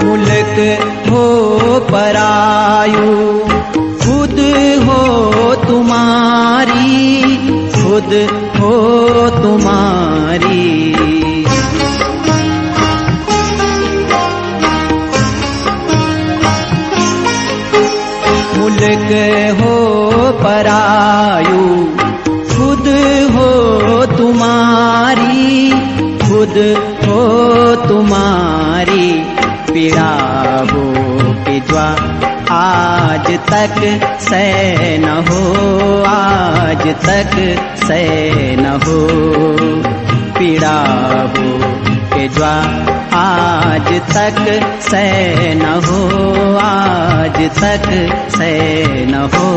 मुल्क हो परायु, खुद हो तुम्हारी, खुद हो तुम्हारी। मुल्क हो परायु, खुद हो तुम्हारी, खुद हो तुम्हारी। पीड़ा हो कि ज्वा आज तक सह न हो, आज तक सह न हो। पीड़ा हो कि ज्वा आज तक सह न हो, आज तक सह न हो।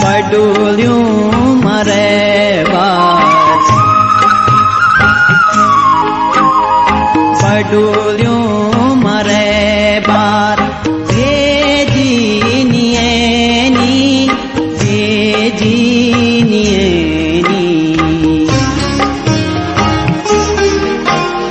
बडोलियों मरे बाज, बडो